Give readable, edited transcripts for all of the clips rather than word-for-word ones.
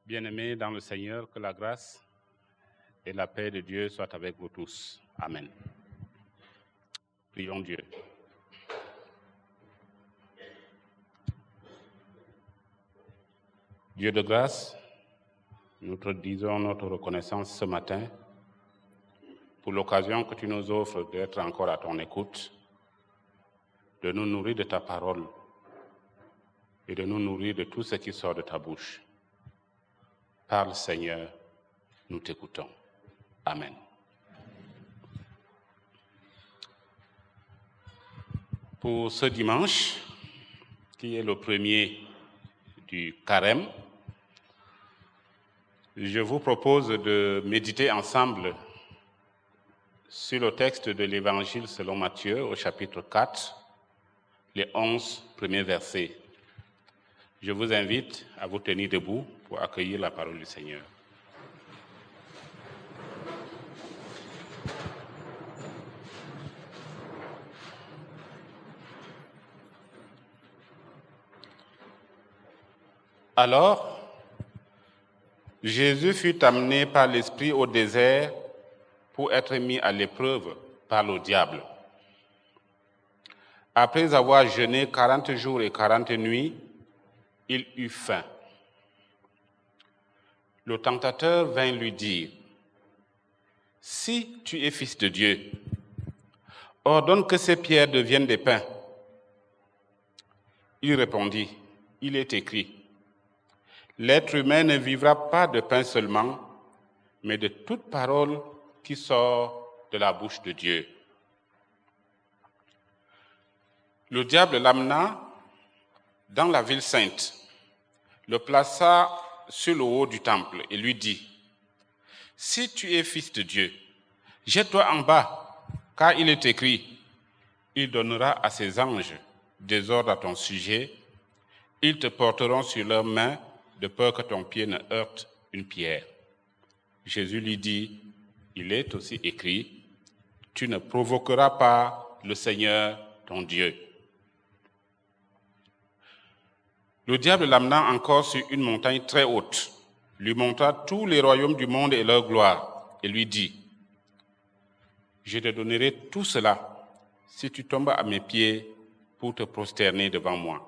Bien-aimés dans le Seigneur, que la grâce et la paix de Dieu soient avec vous tous. Amen. Prions Dieu. Dieu de grâce, nous te disons notre reconnaissance ce matin pour l'occasion que tu nous offres d'être encore à ton écoute, de nous nourrir de ta parole et de nous nourrir de tout ce qui sort de ta bouche. Parle, Seigneur, nous t'écoutons. Amen. Pour ce dimanche, qui est le premier du carême, je vous propose de méditer ensemble sur le texte de l'Évangile selon Matthieu au chapitre 4, les 11 premiers versets. Je vous invite à vous tenir debout pour accueillir la parole du Seigneur. Alors, Jésus fut amené par l'Esprit au désert pour être mis à l'épreuve par le diable. Après avoir jeûné 40 jours et 40 nuits, il eut faim. Le tentateur vint lui dire, « Si tu es fils de Dieu, ordonne que ces pierres deviennent des pains. » Il répondit, « Il est écrit, l'être humain ne vivra pas de pain seulement, mais de toute parole qui sort de la bouche de Dieu. » Le diable l'amena dans la ville sainte, le plaça sur le haut du temple et lui dit, « Si tu es fils de Dieu, jette-toi en bas, car il est écrit, il donnera à ses anges des ordres à ton sujet, ils te porteront sur leurs mains, de peur que ton pied ne heurte une pierre. » Jésus lui dit, « Il est aussi écrit, tu ne provoqueras pas le Seigneur ton Dieu. » Le diable l'amena encore sur une montagne très haute, lui montra tous les royaumes du monde et leur gloire, et lui dit, « Je te donnerai tout cela si tu tombes à mes pieds pour te prosterner devant moi. »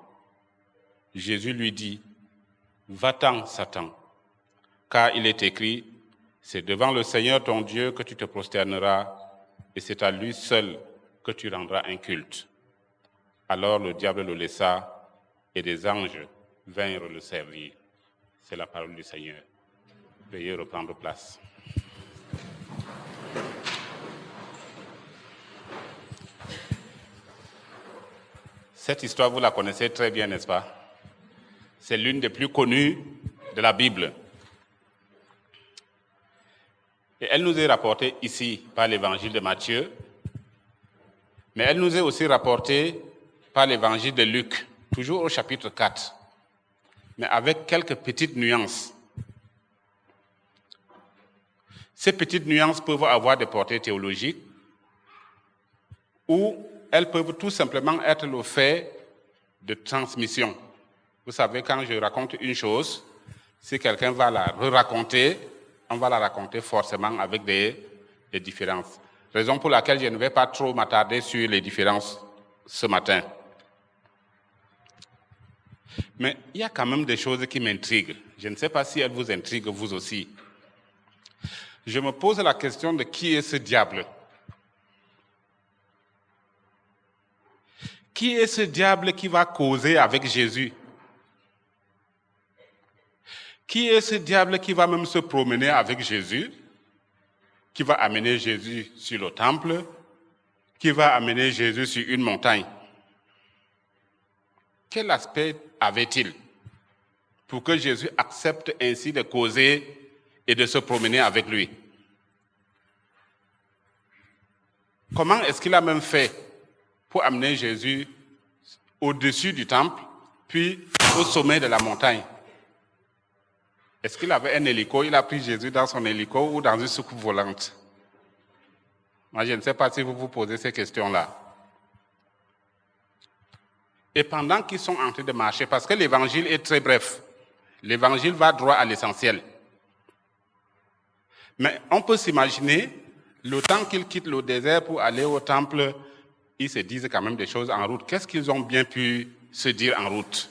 Jésus lui dit, « Va-t'en, Satan, car il est écrit, c'est devant le Seigneur ton Dieu que tu te prosterneras, et c'est à lui seul que tu rendras un culte. » Alors le diable le laissa, et des anges vinrent le servir. C'est la parole du Seigneur. Veuillez reprendre place. Cette histoire, vous la connaissez très bien, n'est-ce pas? C'est l'une des plus connues de la Bible. Et elle nous est rapportée ici par l'évangile de Matthieu, mais elle nous est aussi rapportée par l'évangile de Luc, toujours au chapitre 4, mais avec quelques petites nuances. Ces petites nuances peuvent avoir des portées théologiques ou elles peuvent tout simplement être le fait de transmission. Vous savez, quand je raconte une chose, si quelqu'un va la re-raconter, on va la raconter forcément avec des différences. Raison pour laquelle je ne vais pas trop m'attarder sur les différences ce matin. Mais il y a quand même des choses qui m'intriguent. Je ne sais pas si elles vous intriguent vous aussi. Je me pose la question de qui est ce diable? Qui est ce diable qui va causer avec Jésus? Qui est ce diable qui va même se promener avec Jésus? Qui va amener Jésus sur le temple? Qui va amener Jésus sur une montagne? Quel aspect avait-il pour que Jésus accepte ainsi de causer et de se promener avec lui. Comment est-ce qu'il a même fait pour amener Jésus au-dessus du temple, puis au sommet de la montagne? Est-ce qu'il avait un hélico? Il a pris Jésus dans son hélico ou dans une soucoupe volante? Moi, je ne sais pas si vous vous posez ces questions-là. Et pendant qu'ils sont en train de marcher, parce que l'évangile est très bref, l'évangile va droit à l'essentiel. Mais on peut s'imaginer, le temps qu'ils quittent le désert pour aller au temple, ils se disent quand même des choses en route. Qu'est-ce qu'ils ont bien pu se dire en route?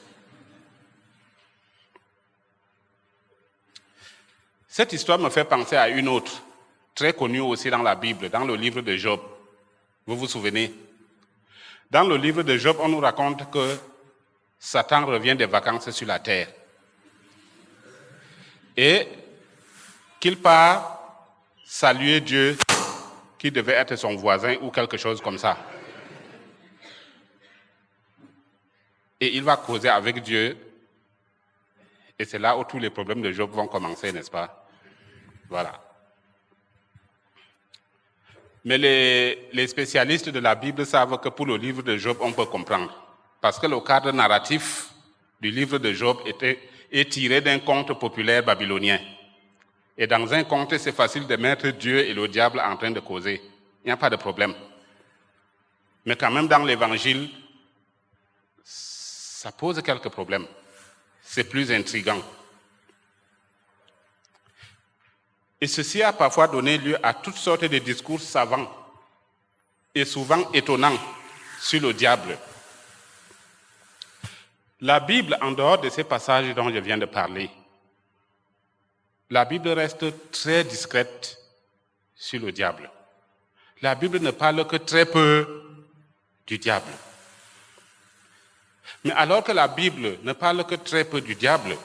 Cette histoire me fait penser à une autre, très connue aussi dans la Bible, dans le livre de Job. Vous vous souvenez? Dans le livre de Job, on nous raconte que Satan revient des vacances sur la terre et qu'il part saluer Dieu qui devait être son voisin ou quelque chose comme ça. Et il va causer avec Dieu et c'est là où tous les problèmes de Job vont commencer, n'est-ce pas? Voilà. Mais les spécialistes de la Bible savent que pour le livre de Job, on peut comprendre. Parce que le cadre narratif du livre de Job est tiré d'un conte populaire babylonien. Et dans un conte, c'est facile de mettre Dieu et le diable en train de causer. Il n'y a pas de problème. Mais quand même, dans l'Évangile, ça pose quelques problèmes. C'est plus intriguant. Et ceci a parfois donné lieu à toutes sortes de discours savants et souvent étonnants sur le diable. La Bible, en dehors de ces passages dont je viens de parler, la Bible reste très discrète sur le diable. La Bible ne parle que très peu du diable. Mais alors que la Bible ne parle que très peu du diable,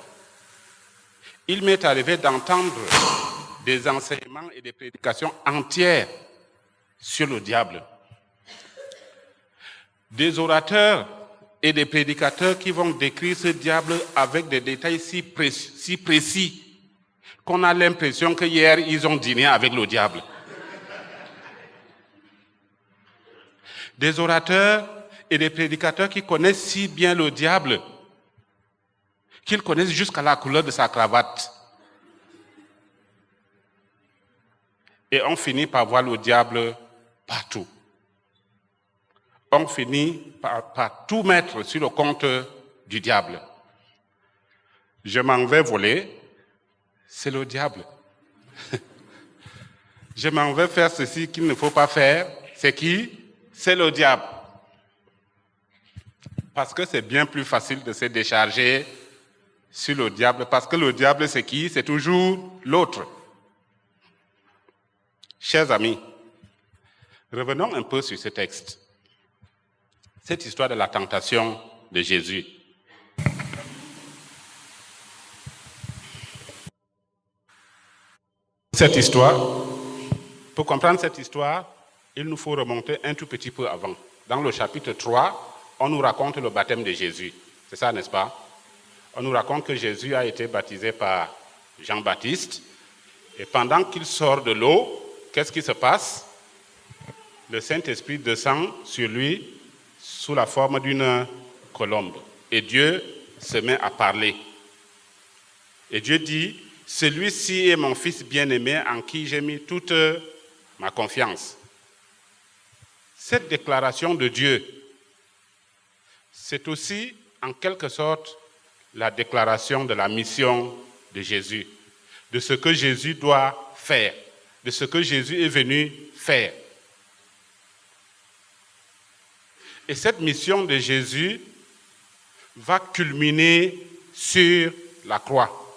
il m'est arrivé d'entendre des enseignements et des prédications entières sur le diable. Des orateurs et des prédicateurs qui vont décrire ce diable avec des détails si précis qu'on a l'impression qu'hier, ils ont dîné avec le diable. Des orateurs et des prédicateurs qui connaissent si bien le diable qu'ils connaissent jusqu'à la couleur de sa cravate. Et on finit par voir le diable partout. On finit par tout mettre sur le compte du diable. Je m'en vais voler, c'est le diable. Je m'en vais faire ceci qu'il ne faut pas faire, c'est qui? C'est le diable. Parce que c'est bien plus facile de se décharger sur le diable, parce que le diable, c'est qui? C'est toujours l'autre. Chers amis, revenons un peu sur ce texte. Cette histoire de la tentation de Jésus. Pour comprendre cette histoire, il nous faut remonter un tout petit peu avant. Dans le chapitre 3, on nous raconte le baptême de Jésus. C'est ça, n'est-ce pas? On nous raconte que Jésus a été baptisé par Jean-Baptiste. Et pendant qu'il sort de l'eau, qu'est-ce qui se passe? Le Saint-Esprit descend sur lui sous la forme d'une colombe. Et Dieu se met à parler. Et Dieu dit, « Celui-ci est mon Fils bien-aimé en qui j'ai mis toute ma confiance. » Cette déclaration de Dieu, c'est aussi en quelque sorte la déclaration de la mission de Jésus, de ce que Jésus doit faire, de ce que Jésus est venu faire. Et cette mission de Jésus va culminer sur la croix.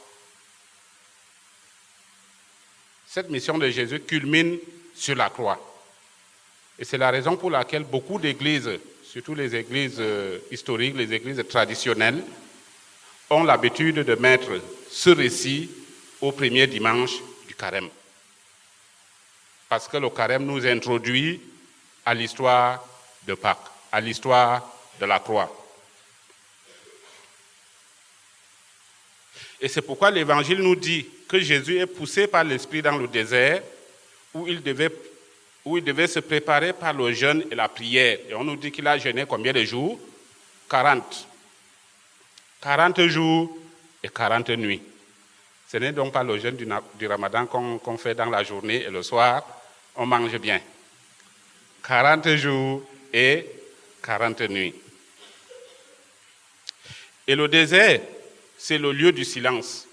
Cette mission de Jésus culmine sur la croix. Et c'est la raison pour laquelle beaucoup d'églises, surtout les églises historiques, les églises traditionnelles, ont l'habitude de mettre ce récit au premier dimanche du carême. Parce que le carême nous introduit à l'histoire de Pâques, à l'histoire de la croix. Et c'est pourquoi l'Évangile nous dit que Jésus est poussé par l'Esprit dans le désert où il devait se préparer par le jeûne et la prière. Et on nous dit qu'il a jeûné combien de jours? 40. 40 jours et 40 nuits. Ce n'est donc pas le jeûne du Ramadan qu'on fait dans la journée et le soir, on mange bien. 40 jours et 40 nuits. Et le désert, c'est le lieu du silence.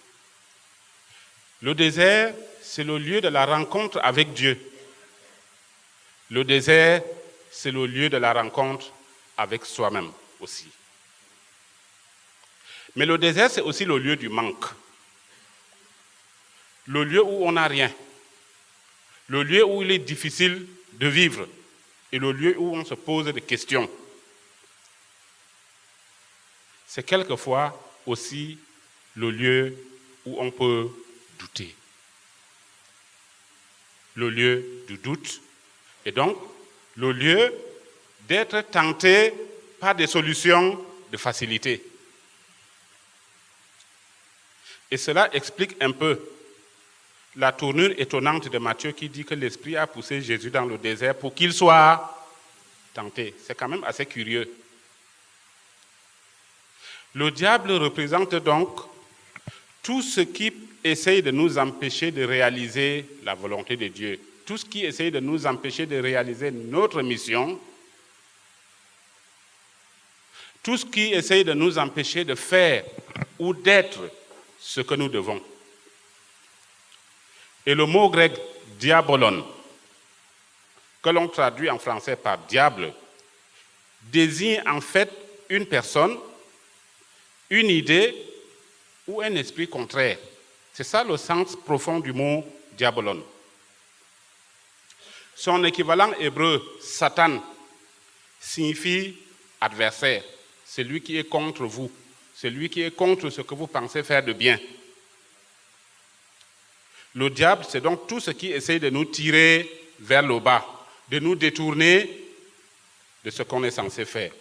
Le désert, c'est le lieu de la rencontre avec Dieu. Le désert, c'est le lieu de la rencontre avec soi-même aussi. Mais le désert, c'est aussi le lieu du manque. Le lieu où on n'a rien. Le lieu où il est difficile de vivre. Et le lieu où on se pose des questions. C'est quelquefois aussi le lieu où on peut douter. Le lieu du doute. Et donc, le lieu d'être tenté par des solutions de facilité. Et cela explique un peu la tournure étonnante de Matthieu qui dit que l'Esprit a poussé Jésus dans le désert pour qu'il soit tenté. C'est quand même assez curieux. Le diable représente donc tout ce qui essaye de nous empêcher de réaliser la volonté de Dieu, tout ce qui essaye de nous empêcher de réaliser notre mission, tout ce qui essaye de nous empêcher de faire ou d'être ce que nous devons. Et le mot grec « diabolon », que l'on traduit en français par « diable », désigne en fait une personne, une idée ou un esprit contraire. C'est ça le sens profond du mot « diabolon ». Son équivalent hébreu « Satan » signifie « adversaire », celui qui est contre vous, celui qui est contre ce que vous pensez faire de bien. Le diable, c'est donc tout ce qui essaie de nous tirer vers le bas, de nous détourner de ce qu'on est censé faire.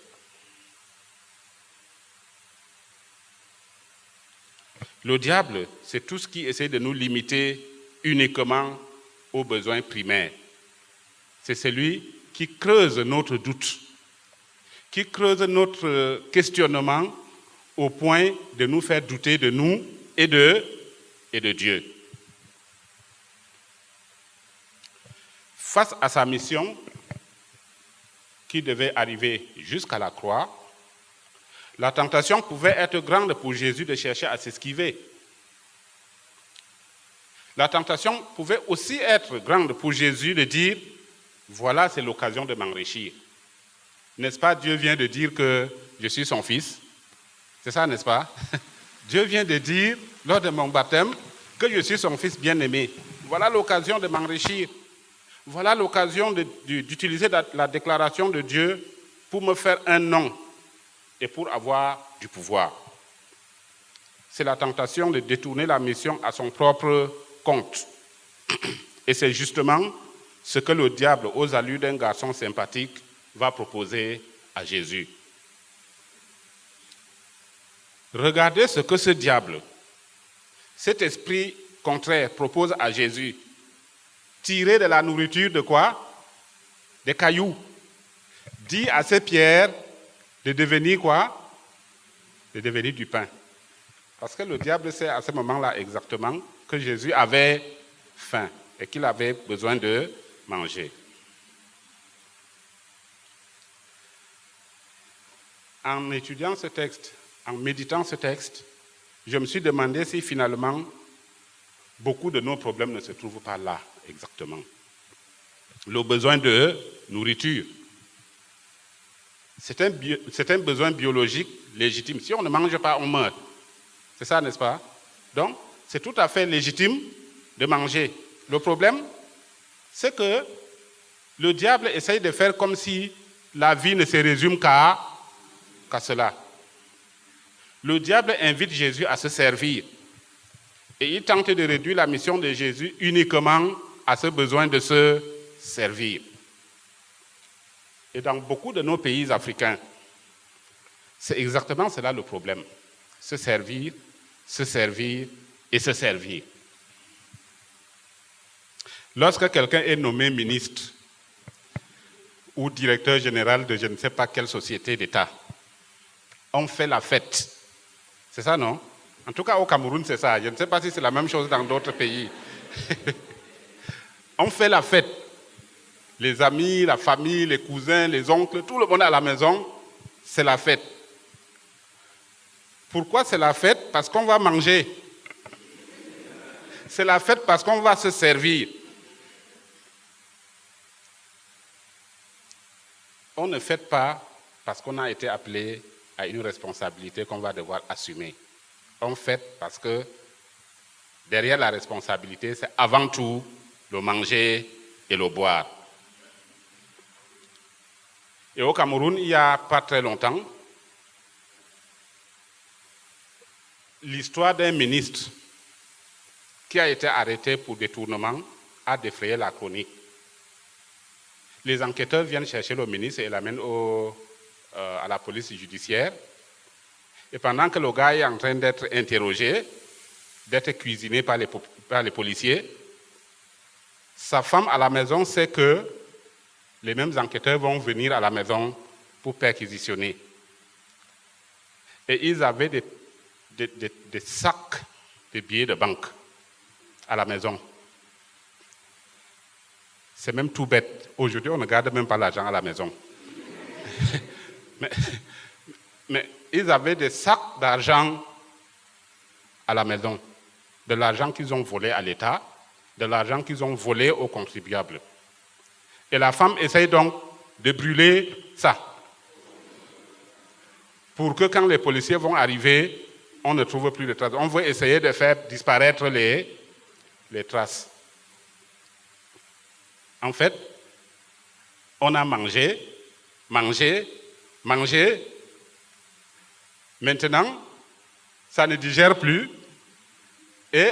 Le diable, c'est tout ce qui essaie de nous limiter uniquement aux besoins primaires. C'est celui qui creuse notre doute, qui creuse notre questionnement au point de nous faire douter de nous et de Dieu. Face à sa mission, qui devait arriver jusqu'à la croix, la tentation pouvait être grande pour Jésus de chercher à s'esquiver. La tentation pouvait aussi être grande pour Jésus de dire « Voilà, c'est l'occasion de m'enrichir ». N'est-ce pas, Dieu vient de dire que je suis son fils? C'est ça, n'est-ce pas? Dieu vient de dire, lors de mon baptême, que je suis son fils bien-aimé. Voilà l'occasion de m'enrichir. Voilà l'occasion d'utiliser la déclaration de Dieu pour me faire un nom et pour avoir du pouvoir. C'est la tentation de détourner la mission à son propre compte. Et c'est justement ce que le diable, aux allures d'un garçon sympathique, va proposer à Jésus. Regardez ce que ce diable, cet esprit contraire, propose à Jésus. Tirer de la nourriture de quoi? Des cailloux. Dit à ces pierres de devenir quoi? De devenir du pain. Parce que le diable sait à ce moment-là exactement que Jésus avait faim et qu'il avait besoin de manger. En étudiant ce texte, en méditant ce texte, je me suis demandé si finalement beaucoup de nos problèmes ne se trouvent pas là exactement. Le besoin de nourriture. C'est un besoin biologique légitime. Si on ne mange pas, on meurt. C'est ça, n'est-ce pas? Donc, c'est tout à fait légitime de manger. Le problème, c'est que le diable essaye de faire comme si la vie ne se résume qu'à cela. Le diable invite Jésus à se servir. Et il tente de réduire la mission de Jésus uniquement à ce besoin de se servir. Et dans beaucoup de nos pays africains, c'est exactement cela le problème. Se servir, se servir et se servir. Lorsque quelqu'un est nommé ministre ou directeur général de je ne sais pas quelle société d'État, on fait la fête. C'est ça, non? En tout cas, au Cameroun, c'est ça. Je ne sais pas si c'est la même chose dans d'autres pays. On fait la fête. Les amis, la famille, les cousins, les oncles, tout le monde à la maison, c'est la fête. Pourquoi c'est la fête? Parce qu'on va manger. C'est la fête parce qu'on va se servir. On ne fête pas parce qu'on a été appelé à une responsabilité qu'on va devoir assumer. On fête parce que derrière la responsabilité, c'est avant tout le manger et le boire. Et au Cameroun, il n'y a pas très longtemps, l'histoire d'un ministre qui a été arrêté pour détournement a défrayé la chronique. Les enquêteurs viennent chercher le ministre et l'amènent à la police judiciaire. Et pendant que le gars est en train d'être interrogé, d'être cuisiné par les policiers, sa femme à la maison sait que les mêmes enquêteurs vont venir à la maison pour perquisitionner. Et ils avaient des sacs de billets de banque à la maison. C'est même tout bête. Aujourd'hui, on ne garde même pas l'argent à la maison. mais ils avaient des sacs d'argent à la maison. De l'argent qu'ils ont volé à l'État, de l'argent qu'ils ont volé aux contribuables. Et la femme essaye donc de brûler ça. Pour que quand les policiers vont arriver, on ne trouve plus de traces. On veut essayer de faire disparaître les traces. En fait, on a mangé. Maintenant, ça ne digère plus. Et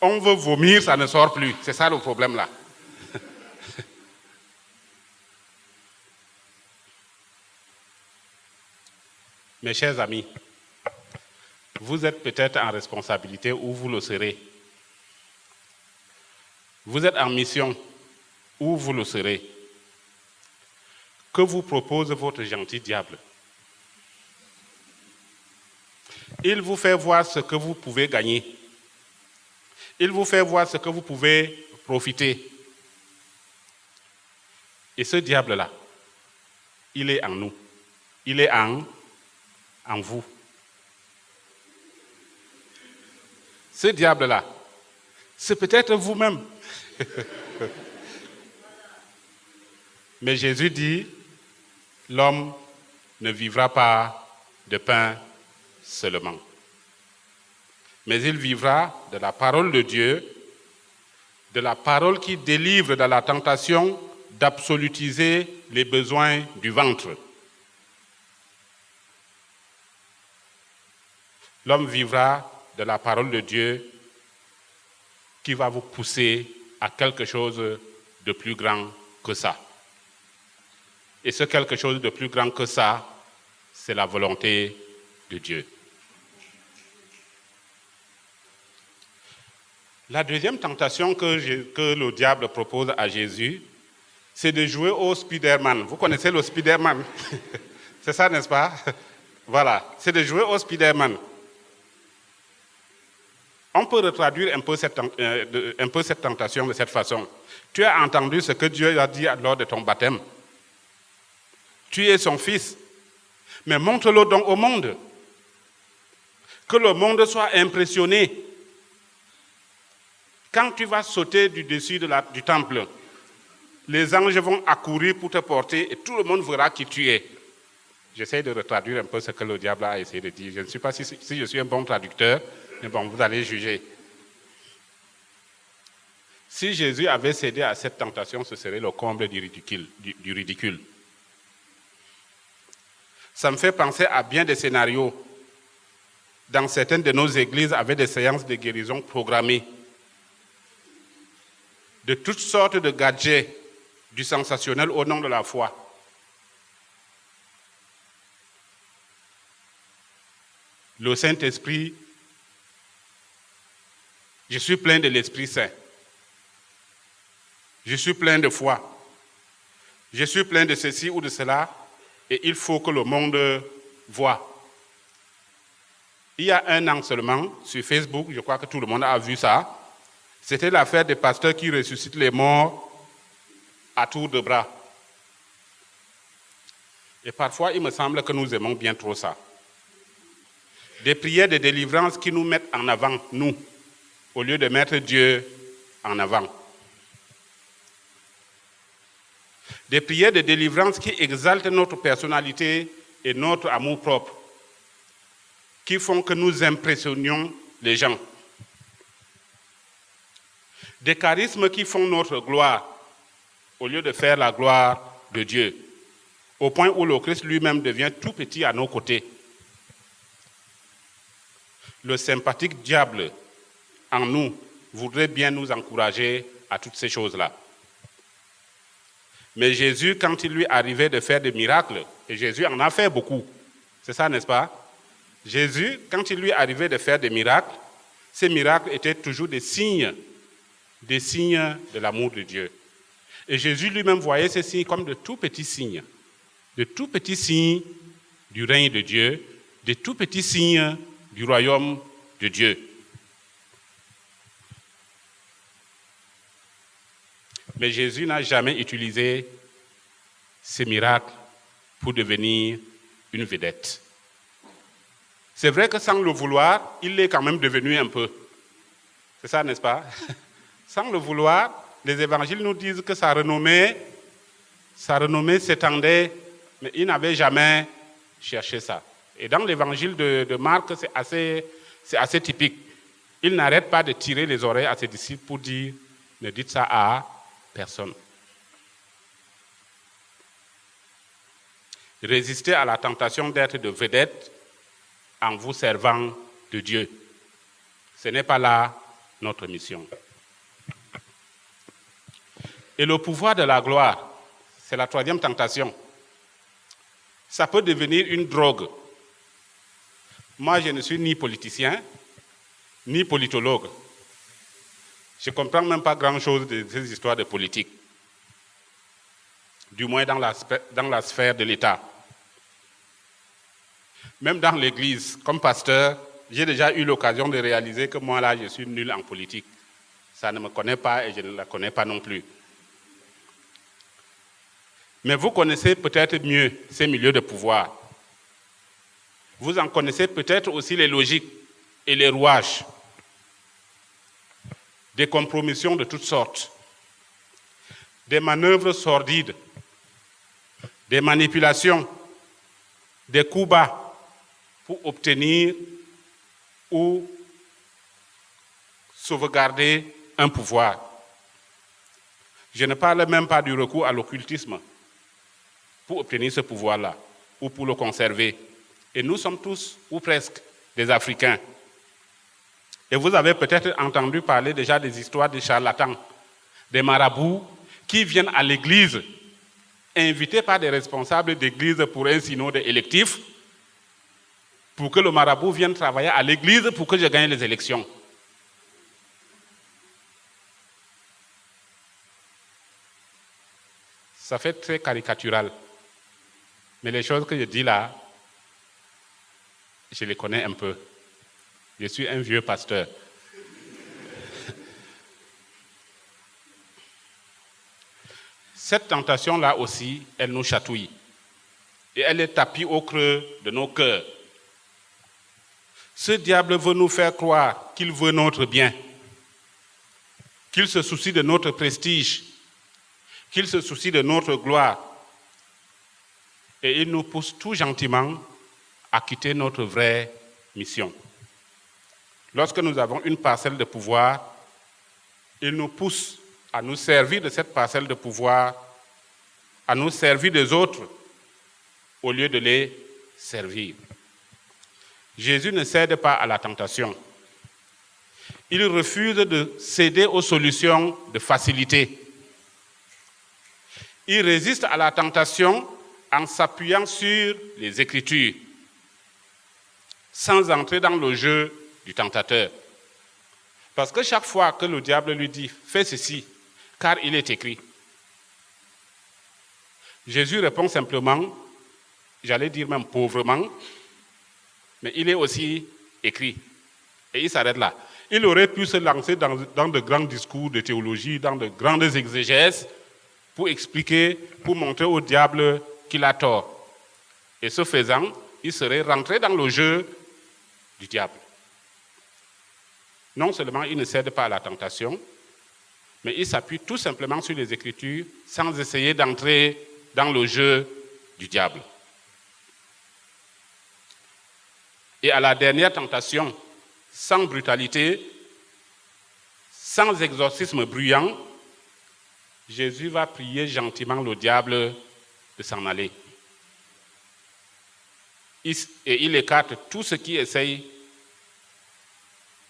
on veut vomir, ça ne sort plus. C'est ça le problème là. Mes chers amis, vous êtes peut-être en responsabilité ou vous le serez. Vous êtes en mission ou vous le serez. Que vous propose votre gentil diable? Il vous fait voir ce que vous pouvez gagner. Il vous fait voir ce que vous pouvez profiter. Et ce diable-là, il est en nous. Il est en vous. Ce diable-là, c'est peut-être vous-même. Mais Jésus dit, l'homme ne vivra pas de pain seulement, mais il vivra de la parole de Dieu, de la parole qui délivre de la tentation d'absolutiser les besoins du ventre. L'homme vivra de la parole de Dieu qui va vous pousser à quelque chose de plus grand que ça. Et ce quelque chose de plus grand que ça, c'est la volonté de Dieu. La deuxième tentation que le diable propose à Jésus, c'est de jouer au Spider-Man. Vous connaissez le Spider-Man? C'est ça, n'est-ce pas? Voilà, c'est de jouer au Spider-Man. On peut retraduire un peu cette tentation de cette façon. Tu as entendu ce que Dieu a dit lors de ton baptême. Tu es son fils. Mais montre-le donc au monde. Que le monde soit impressionné. Quand tu vas sauter du dessus du temple, les anges vont accourir pour te porter et tout le monde verra qui tu es. J'essaie de retraduire un peu ce que le diable a essayé de dire. Je ne sais pas si je suis un bon traducteur, mais bon, vous allez juger. Si Jésus avait cédé à cette tentation, ce serait le comble du ridicule. Ça me fait penser à bien des scénarios. Dans certaines de nos églises, avec des séances de guérison programmées. De toutes sortes de gadgets, du sensationnel au nom de la foi. Le Saint-Esprit Je suis plein de l'Esprit Saint. Je suis plein de foi. Je suis plein de ceci ou de cela, et il faut que le monde voie. Il y a 1 an seulement, sur Facebook, je crois que tout le monde a vu ça, c'était l'affaire des pasteurs qui ressuscitent les morts à tour de bras. Et parfois, il me semble que nous aimons bien trop ça. Des prières de délivrance qui nous mettent en avant, nous, au lieu de mettre Dieu en avant. Des prières de délivrance qui exaltent notre personnalité et notre amour-propre, qui font que nous impressionnions les gens. Des charismes qui font notre gloire, au lieu de faire la gloire de Dieu, au point où le Christ lui-même devient tout petit à nos côtés. Le sympathique diable en nous voudrait bien nous encourager à toutes ces choses-là. Mais Jésus, quand il lui arrivait de faire des miracles, et Jésus en a fait beaucoup, c'est ça, n'est-ce pas? Jésus, quand il lui arrivait de faire des miracles, ces miracles étaient toujours des signes de l'amour de Dieu. Et Jésus lui-même voyait ces signes comme de tout petits signes du règne de Dieu, de tout petits signes du royaume de Dieu. Mais Jésus n'a jamais utilisé ces miracles pour devenir une vedette. C'est vrai que sans le vouloir, il l'est quand même devenu un peu. C'est ça, n'est-ce pas? Sans le vouloir, les évangiles nous disent que sa renommée s'étendait, mais il n'avait jamais cherché ça. Et dans l'évangile de Marc, c'est assez typique. Il n'arrête pas de tirer les oreilles à ses disciples pour dire « Ne dites ça à personne ». Résistez à la tentation d'être de vedette en vous servant de Dieu. Ce n'est pas là notre mission. Et le pouvoir de la gloire, c'est la 3e tentation. Ça peut devenir une drogue. Moi, je ne suis ni politicien, ni politologue. Je ne comprends même pas grand-chose de ces histoires de politique. Du moins dans la sphère de l'État. Même dans l'Église, comme pasteur, j'ai déjà eu l'occasion de réaliser que moi, là, je suis nul en politique. Ça ne me connaît pas et je ne la connais pas non plus. Mais vous connaissez peut-être mieux ces milieux de pouvoir. Vous en connaissez peut-être aussi les logiques et les rouages. Des compromissions de toutes sortes. Des manœuvres sordides. Des manipulations. Des coups bas pour obtenir ou sauvegarder un pouvoir. Je ne parle même pas du recours à l'occultisme pour obtenir ce pouvoir-là, ou pour le conserver. Et nous sommes tous, ou presque, des Africains. Et vous avez peut-être entendu parler déjà des histoires des charlatans, des marabouts qui viennent à l'église, invités par des responsables d'église pour un synode électif, pour que le marabout vienne travailler à l'église pour que je gagne les élections. Ça fait très caricatural. Mais les choses que je dis là, je les connais un peu. Je suis un vieux pasteur. Cette tentation-là aussi, elle nous chatouille. Et elle est tapie au creux de nos cœurs. Ce diable veut nous faire croire qu'il veut notre bien, qu'il se soucie de notre prestige, qu'il se soucie de notre gloire. Et il nous pousse tout gentiment à quitter notre vraie mission. Lorsque nous avons une parcelle de pouvoir, il nous pousse à nous servir de cette parcelle de pouvoir, à nous servir des autres, au lieu de les servir. Jésus ne cède pas à la tentation. Il refuse de céder aux solutions de facilité. Il résiste à la tentation en s'appuyant sur les Écritures, sans entrer dans le jeu du tentateur. Parce que chaque fois que le diable lui dit « fais ceci, car il est écrit », Jésus répond simplement, j'allais dire même pauvrement, mais il est aussi écrit. Et il s'arrête là. Il aurait pu se lancer dans de grands discours de théologie, dans de grandes exégèses, pour expliquer, pour montrer au diable qu'il a tort. Et ce faisant, il serait rentré dans le jeu du diable. Non seulement il ne cède pas à la tentation, mais il s'appuie tout simplement sur les Écritures sans essayer d'entrer dans le jeu du diable. Et à la dernière tentation, sans brutalité, sans exorcisme bruyant, Jésus va prier gentiment le diable de s'en aller. Et il écarte tout ce qui essaye,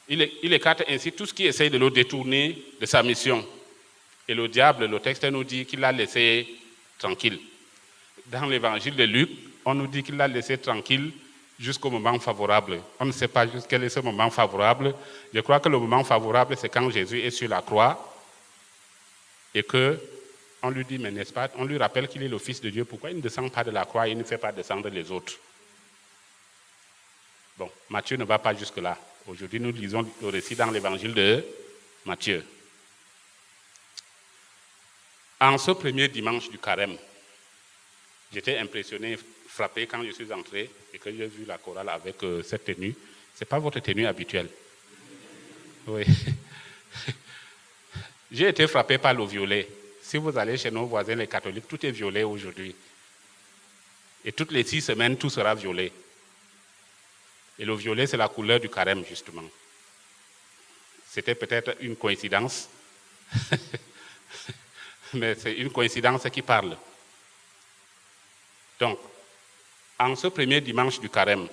il écarte ainsi tout ce qui essaye de le détourner de sa mission. Et le diable, le texte nous dit qu'il l'a laissé tranquille. Dans l'évangile de Luc, on nous dit qu'il l'a laissé tranquille jusqu'au moment favorable. On ne sait pas quel est ce moment favorable. Je crois que le moment favorable, c'est quand Jésus est sur la croix et qu'on lui dit, mais n'est-ce pas, on lui rappelle qu'il est le Fils de Dieu. Pourquoi il ne descend pas de la croix et il ne fait pas descendre les autres? Bon, Matthieu ne va pas jusque-là. Aujourd'hui, nous lisons le récit dans l'évangile de Matthieu. En ce premier dimanche du carême, j'étais impressionné, frappé quand je suis entré et que j'ai vu la chorale avec cette tenue. Ce n'est pas votre tenue habituelle. Oui. J'ai été frappé par le violet. Si vous allez chez nos voisins les catholiques, tout est violet aujourd'hui. Et toutes les 6 semaines, tout sera violet. Et le violet, c'est la couleur du carême, justement. C'était peut-être une coïncidence, mais c'est une coïncidence qui parle. Donc, en ce premier dimanche du carême,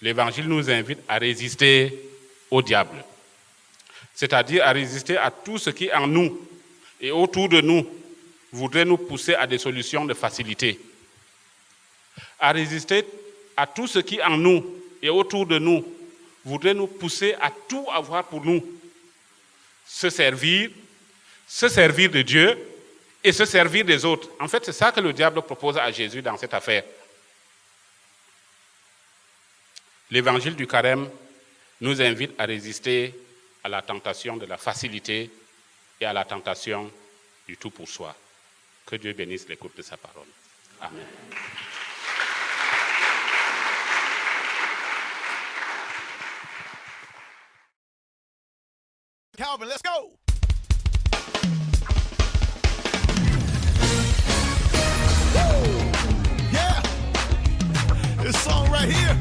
l'Évangile nous invite à résister au diable, c'est-à-dire à résister à tout ce qui en nous et autour de nous voudrait nous pousser à des solutions de facilité, à résister à tout ce qui en nous et autour de nous voudrait nous pousser à tout avoir pour nous, se servir de Dieu et se servir des autres. En fait, c'est ça que le diable propose à Jésus dans cette affaire. L'évangile du carême nous invite à résister à la tentation de la facilité et à la tentation du tout pour soi. Que Dieu bénisse l'écoute de sa parole. Amen. Calvin, let's go. Woo! Yeah. This song right here